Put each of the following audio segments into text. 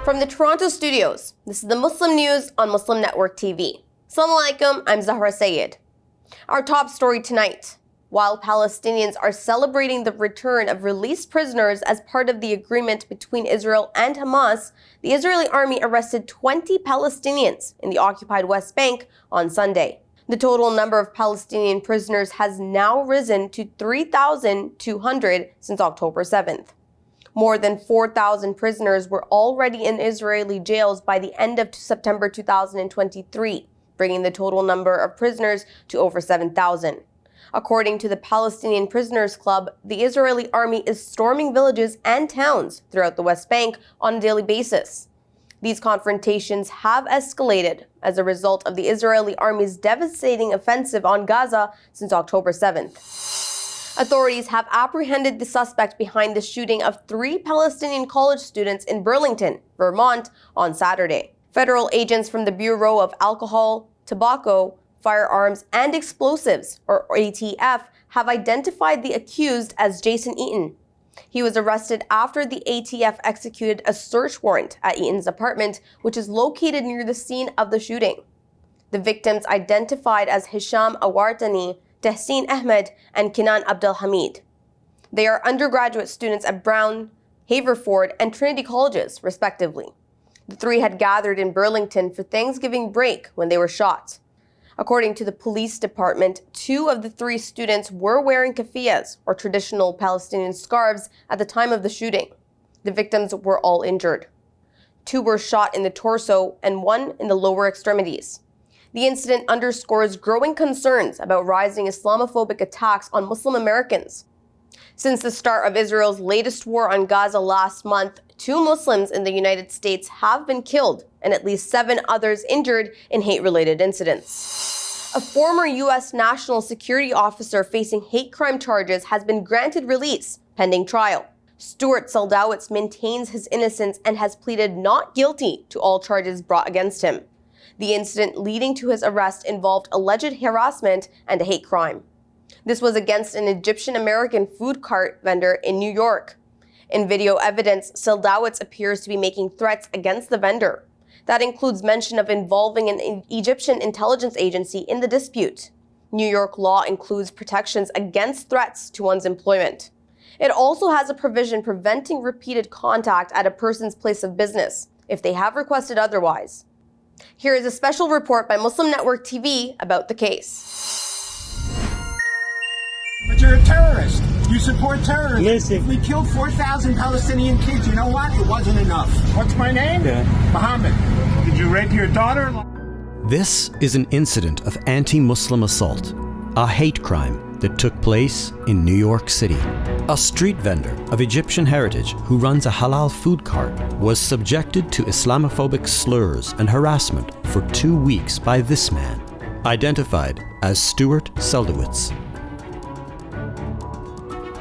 From the Toronto studios, this is the Muslim News on Muslim Network TV. Assalamu alaikum, I'm Zahra Syed. Our top story tonight. While Palestinians are celebrating the return of released prisoners as part of the agreement between Israel and Hamas, the Israeli army arrested 20 Palestinians in the occupied West Bank on Sunday. The total number of Palestinian prisoners has now risen to 3,200 since October 7th. More than 4,000 prisoners were already in Israeli jails by the end of September 2023, bringing the total number of prisoners to over 7,000. According to the Palestinian Prisoners Club, the Israeli army is storming villages and towns throughout the West Bank on a daily basis. These confrontations have escalated as a result of the Israeli army's devastating offensive on Gaza since October 7th. Authorities have apprehended the suspect behind the shooting of 3 Palestinian college students in Burlington, Vermont, on Saturday. Federal agents from the Bureau of Alcohol, Tobacco, Firearms, and Explosives, or ATF, have identified the accused as Jason Eaton. He was arrested after the ATF executed a search warrant at Eaton's apartment, which is located near the scene of the shooting. The victims identified as Hisham Awartani, Tehseen Ahmed, and Kinan Abdelhamid. They are undergraduate students at Brown, Haverford, and Trinity Colleges, respectively. The 3 had gathered in Burlington for Thanksgiving break when they were shot. According to the police department, 2 of the 3 students were wearing keffiyehs, or traditional Palestinian scarves, at the time of the shooting. The victims were all injured. 2 were shot in the torso and 1 in the lower extremities. The incident underscores growing concerns about rising Islamophobic attacks on Muslim Americans. Since the start of Israel's latest war on Gaza last month, 2 Muslims in the United States have been killed and at least 7 others injured in hate-related incidents. A former U.S. national security officer facing hate crime charges has been granted release pending trial. Stuart Seldowitz maintains his innocence and has pleaded not guilty to all charges brought against him. The incident leading to his arrest involved alleged harassment and a hate crime. This was against an Egyptian-American food cart vendor in New York. In video evidence, Seldowitz appears to be making threats against the vendor. That includes mention of involving an Egyptian intelligence agency in the dispute. New York law includes protections against threats to one's employment. It also has a provision preventing repeated contact at a person's place of business, if they have requested otherwise. Here is a special report by Muslim Network TV about the case. But you're a terrorist. You support terrorism. Listen. We killed 4,000 Palestinian kids. You know what? It wasn't enough. What's my name? Yeah. Mohammed. Did you rape your daughter? This is an incident of anti-Muslim assault, a hate crime that took place in New York City. A street vendor of Egyptian heritage who runs a halal food cart was subjected to Islamophobic slurs and harassment for 2 weeks by this man, identified as Stuart Seldowitz.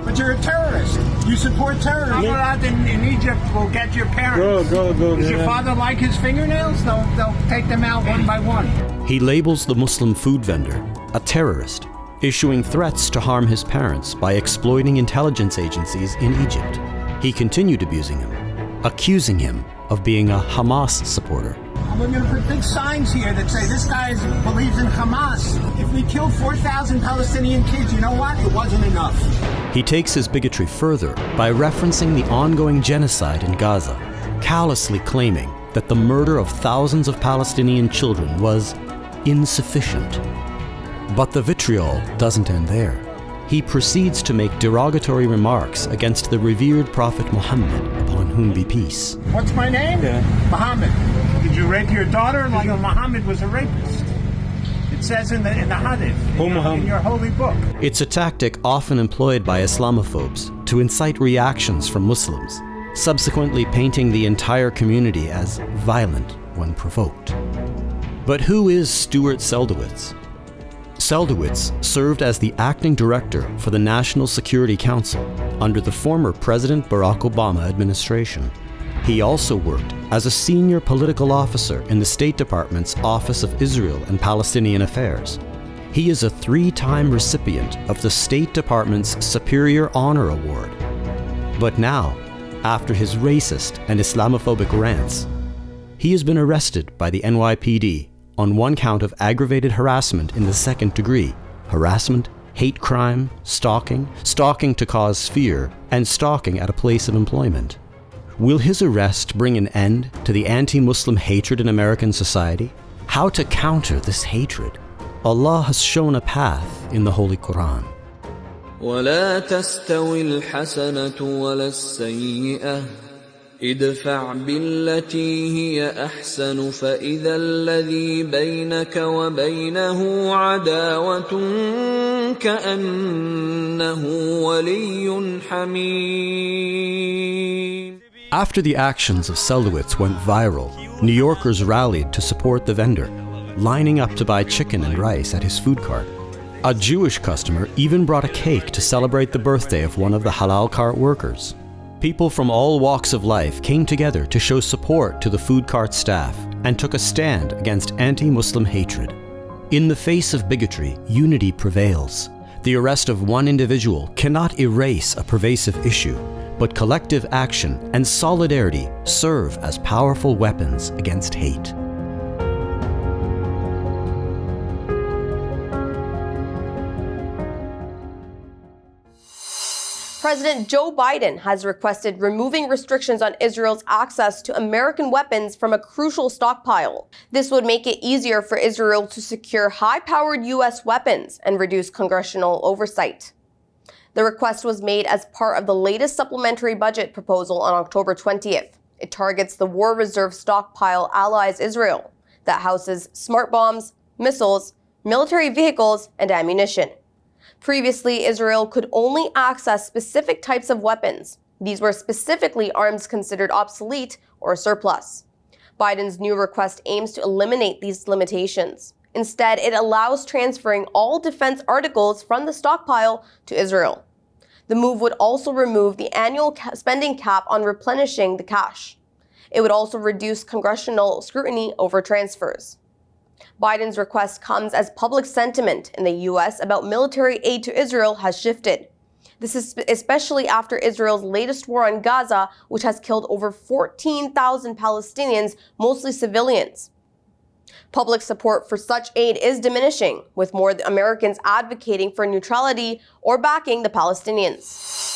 But you're a terrorist. You support terrorism. Yeah. In Egypt will get your parents. Go. Does your father like his fingernails? They'll take them out one by one. He labels the Muslim food vendor a terrorist, issuing threats to harm his parents by exploiting intelligence agencies in Egypt. He continued abusing him, accusing him of being a Hamas supporter. We're going to put big signs here that say this guy believes in Hamas. If we killed 4,000 Palestinian kids, you know what? It wasn't enough. He takes his bigotry further by referencing the ongoing genocide in Gaza, callously claiming that the murder of thousands of Palestinian children was insufficient. But the vitriol doesn't end there. He proceeds to make derogatory remarks against the revered Prophet Muhammad, upon whom be peace. What's my name? Yeah. Mohammed. Did you rape your daughter? Like Muhammad was a rapist. It says in the Hadith, in your holy book. It's a tactic often employed by Islamophobes to incite reactions from Muslims, subsequently painting the entire community as violent when provoked. But who is Stuart Seldowitz? Seldowitz served as the acting director for the National Security Council under the former President Barack Obama administration. He also worked as a senior political officer in the State Department's Office of Israel and Palestinian Affairs. He is a 3-time recipient of the State Department's Superior Honor Award. But now, after his racist and Islamophobic rants. He has been arrested by the NYPD on one count of aggravated harassment in the second degree, harassment, hate crime, stalking to cause fear, and stalking at a place of employment. Will his arrest bring an end to the anti-Muslim hatred in American society? How to counter this hatred? Allah has shown a path in the Holy Quran. ولا تستوي الحسنة ولا السيئة ادفع بالتي هي أحسن فإذا الذي بينك وبينه عداوة كأنه ولي حميم. After the actions of Selowitz went viral, New Yorkers rallied to support the vendor, lining up to buy chicken and rice at his food cart. A Jewish customer even brought a cake to celebrate the birthday of one of the halal cart workers. People from all walks of life came together to show support to the food cart staff and took a stand against anti-Muslim hatred. In the face of bigotry, unity prevails. The arrest of one individual cannot erase a pervasive issue, but collective action and solidarity serve as powerful weapons against hate. President Joe Biden has requested removing restrictions on Israel's access to American weapons from a crucial stockpile. This would make it easier for Israel to secure high-powered U.S. weapons and reduce congressional oversight. The request was made as part of the latest supplementary budget proposal on October 20th. It targets the war reserve stockpile allies Israel that houses smart bombs, missiles, military vehicles, and ammunition. Previously, Israel could only access specific types of weapons. These were specifically arms considered obsolete or surplus. Biden's new request aims to eliminate these limitations. Instead, it allows transferring all defense articles from the stockpile to Israel. The move would also remove the annual spending cap on replenishing the cache. It would also reduce congressional scrutiny over transfers. Biden's request comes as public sentiment in the U.S. about military aid to Israel has shifted. This is especially after Israel's latest war on Gaza, which has killed over 14,000 Palestinians, mostly civilians. Public support for such aid is diminishing, with more Americans advocating for neutrality or backing the Palestinians.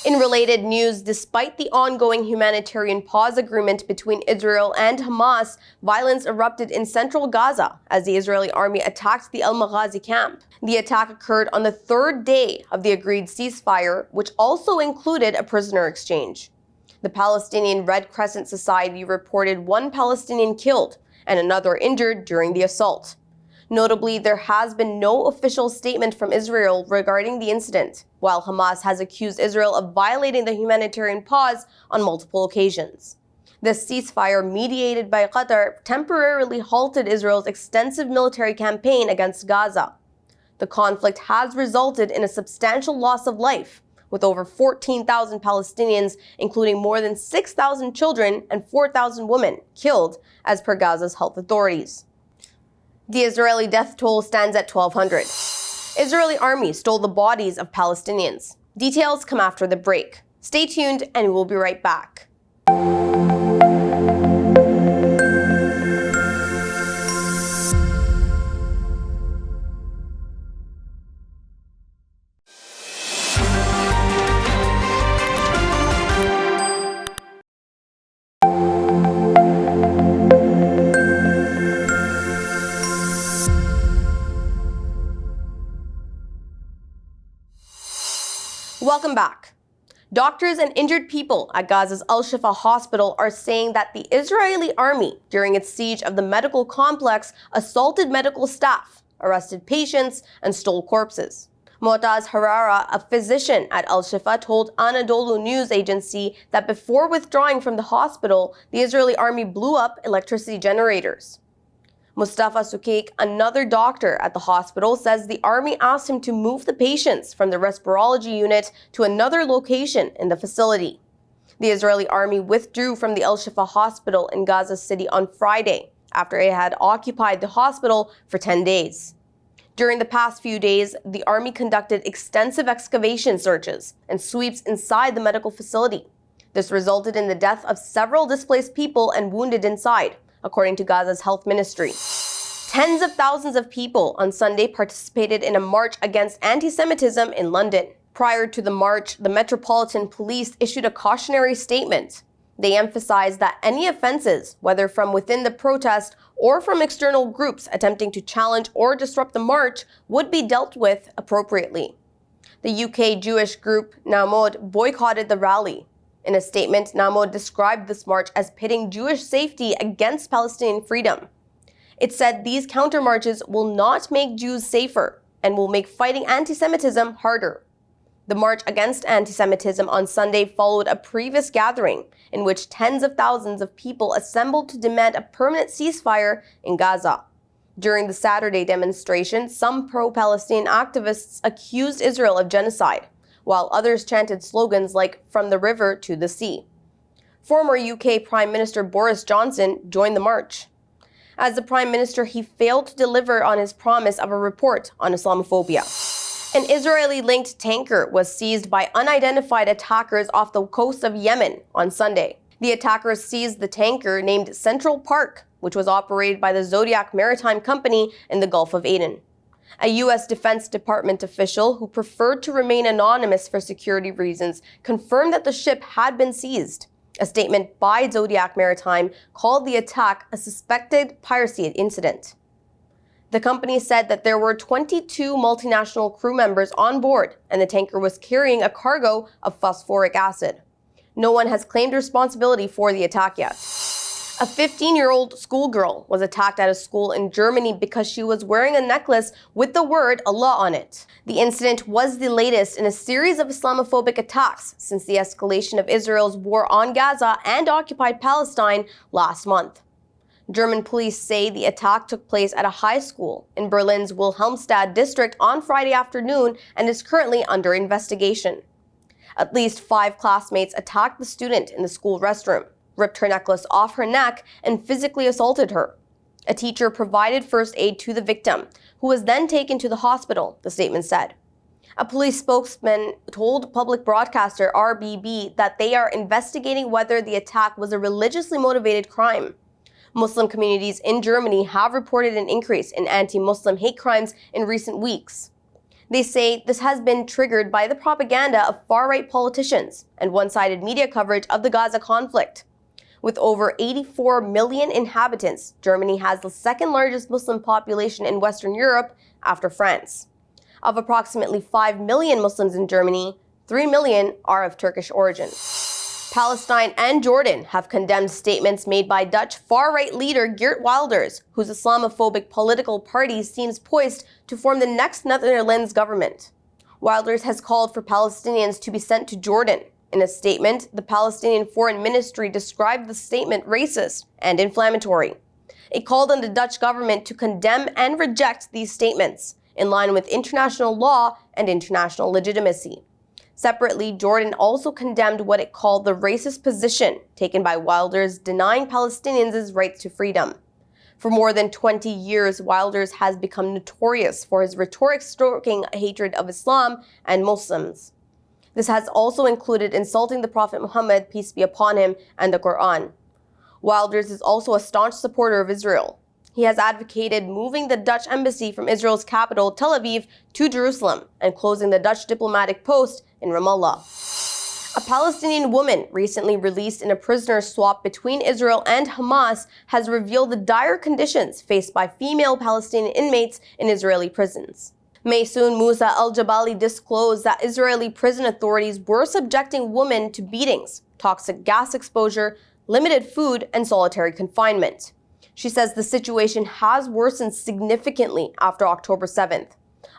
In related news, despite the ongoing humanitarian pause agreement between Israel and Hamas, violence erupted in central Gaza as the Israeli army attacked the Al-Maghazi camp. The attack occurred on the third day of the agreed ceasefire, which also included a prisoner exchange. The Palestinian Red Crescent Society reported one Palestinian killed and another injured during the assault. Notably, there has been no official statement from Israel regarding the incident, while Hamas has accused Israel of violating the humanitarian pause on multiple occasions. This ceasefire, mediated by Qatar, temporarily halted Israel's extensive military campaign against Gaza. The conflict has resulted in a substantial loss of life, with over 14,000 Palestinians, including more than 6,000 children and 4,000 women, killed, as per Gaza's health authorities. The Israeli death toll stands at 1,200. Israeli army stole the bodies of Palestinians. Details come after the break. Stay tuned and we'll be right back. Welcome back. Doctors and injured people at Gaza's Al-Shifa hospital are saying that the Israeli army, during its siege of the medical complex, assaulted medical staff, arrested patients, and stole corpses. Mu'taz Harara, a physician at Al-Shifa, told Anadolu news agency that before withdrawing from the hospital, the Israeli army blew up electricity generators. Mustafa Sukeik, another doctor at the hospital, says the army asked him to move the patients from the respirology unit to another location in the facility. The Israeli army withdrew from the Al-Shifa hospital in Gaza City on Friday after it had occupied the hospital for 10 days. During the past few days, the army conducted extensive excavation searches and sweeps inside the medical facility. This resulted in the death of several displaced people and wounded inside, according to Gaza's health ministry. Tens of thousands of people on Sunday participated in a march against anti-Semitism in London. Prior to the march, the Metropolitan Police issued a cautionary statement. They emphasized that any offenses, whether from within the protest or from external groups attempting to challenge or disrupt the march, would be dealt with appropriately. The UK Jewish group Nahmod boycotted the rally. In a statement, Nahmod described this march as pitting Jewish safety against Palestinian freedom. It said these countermarches will not make Jews safer and will make fighting anti-Semitism harder. The march against anti-Semitism on Sunday followed a previous gathering in which tens of thousands of people assembled to demand a permanent ceasefire in Gaza. During the Saturday demonstration, some pro-Palestinian activists accused Israel of genocide, while others chanted slogans like "From the river to the sea." Former UK Prime Minister Boris Johnson joined the march. As the Prime Minister, he failed to deliver on his promise of a report on Islamophobia. An Israeli-linked tanker was seized by unidentified attackers off the coast of Yemen on Sunday. The attackers seized the tanker named Central Park, which was operated by the Zodiac Maritime Company in the Gulf of Aden. A U.S. Defense Department official who preferred to remain anonymous for security reasons confirmed that the ship had been seized. A statement by Zodiac Maritime called the attack a suspected piracy incident. The company said that there were 22 multinational crew members on board, and the tanker was carrying a cargo of phosphoric acid. No one has claimed responsibility for the attack yet. A 15-year-old schoolgirl was attacked at a school in Germany because she was wearing a necklace with the word Allah on it. The incident was the latest in a series of Islamophobic attacks since the escalation of Israel's war on Gaza and occupied Palestine last month. German police say the attack took place at a high school in Berlin's Wilhelmsted district on Friday afternoon and is currently under investigation. At least 5 classmates attacked the student in the school restroom, ripped her necklace off her neck, and physically assaulted her. A teacher provided first aid to the victim, who was then taken to the hospital, the statement said. A police spokesman told public broadcaster RBB that they are investigating whether the attack was a religiously motivated crime. Muslim communities in Germany have reported an increase in anti-Muslim hate crimes in recent weeks. They say this has been triggered by the propaganda of far-right politicians and one-sided media coverage of the Gaza conflict. With over 84 million inhabitants, Germany has the second largest Muslim population in Western Europe after France. Of approximately 5 million Muslims in Germany, 3 million are of Turkish origin. Palestine and Jordan have condemned statements made by Dutch far-right leader Geert Wilders, whose Islamophobic political party seems poised to form the next Netherlands government. Wilders has called for Palestinians to be sent to Jordan. In a statement, the Palestinian Foreign Ministry described the statement racist and inflammatory. It called on the Dutch government to condemn and reject these statements, in line with international law and international legitimacy. Separately, Jordan also condemned what it called the racist position taken by Wilders denying Palestinians' rights to freedom. For more than 20 years, Wilders has become notorious for his rhetoric stoking hatred of Islam and Muslims. This has also included insulting the Prophet Muhammad, peace be upon him, and the Quran. Wilders is also a staunch supporter of Israel. He has advocated moving the Dutch embassy from Israel's capital, Tel Aviv, to Jerusalem and closing the Dutch diplomatic post in Ramallah. A Palestinian woman recently released in a prisoner swap between Israel and Hamas has revealed the dire conditions faced by female Palestinian inmates in Israeli prisons. Maysoon Musa al-Jabali disclosed that Israeli prison authorities were subjecting women to beatings, toxic gas exposure, limited food, and solitary confinement. She says the situation has worsened significantly after October 7th.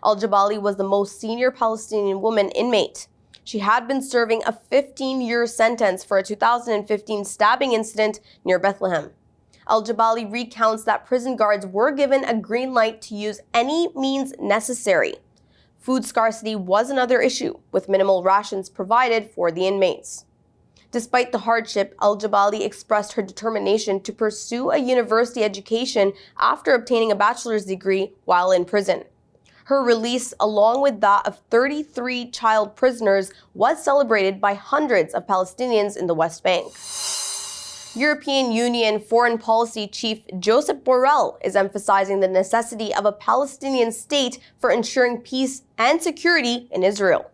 Al-Jabali was the most senior Palestinian woman inmate. She had been serving a 15-year sentence for a 2015 stabbing incident near Bethlehem. Al-Jabali recounts that prison guards were given a green light to use any means necessary. Food scarcity was another issue, with minimal rations provided for the inmates. Despite the hardship, Al-Jabali expressed her determination to pursue a university education after obtaining a bachelor's degree while in prison. Her release, along with that of 33 child prisoners, was celebrated by hundreds of Palestinians in the West Bank. European Union Foreign Policy Chief Josep Borrell is emphasizing the necessity of a Palestinian state for ensuring peace and security in Israel.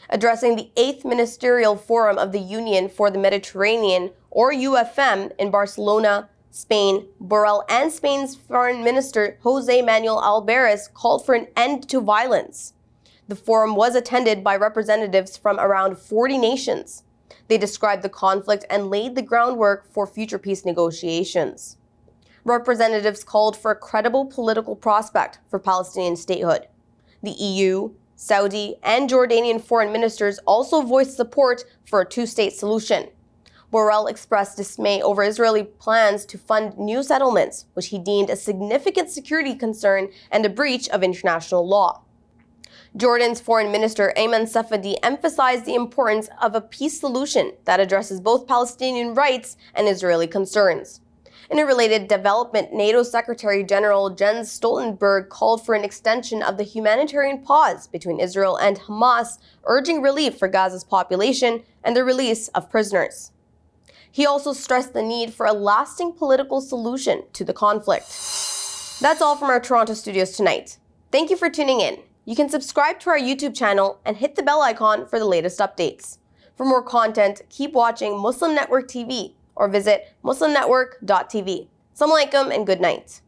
Addressing the 8th Ministerial Forum of the Union for the Mediterranean, or UFM, in Barcelona, Spain, Borrell and Spain's Foreign Minister José Manuel Albares called for an end to violence. The forum was attended by representatives from around 40 nations. They described the conflict and laid the groundwork for future peace negotiations. Representatives called for a credible political prospect for Palestinian statehood. The EU, Saudi, and Jordanian foreign ministers also voiced support for a two-state solution. Borrell expressed dismay over Israeli plans to fund new settlements, which he deemed a significant security concern and a breach of international law. Jordan's foreign minister Ayman Safadi emphasized the importance of a peace solution that addresses both Palestinian rights and Israeli concerns. In a related development, NATO Secretary General Jens Stoltenberg called for an extension of the humanitarian pause between Israel and Hamas, urging relief for Gaza's population and the release of prisoners. He also stressed the need for a lasting political solution to the conflict. That's all from our Toronto studios tonight. Thank you for tuning in. You can subscribe to our YouTube channel and hit the bell icon for the latest updates. For more content, keep watching Muslim Network TV or visit muslimnetwork.tv. Assalamu alaikum and good night.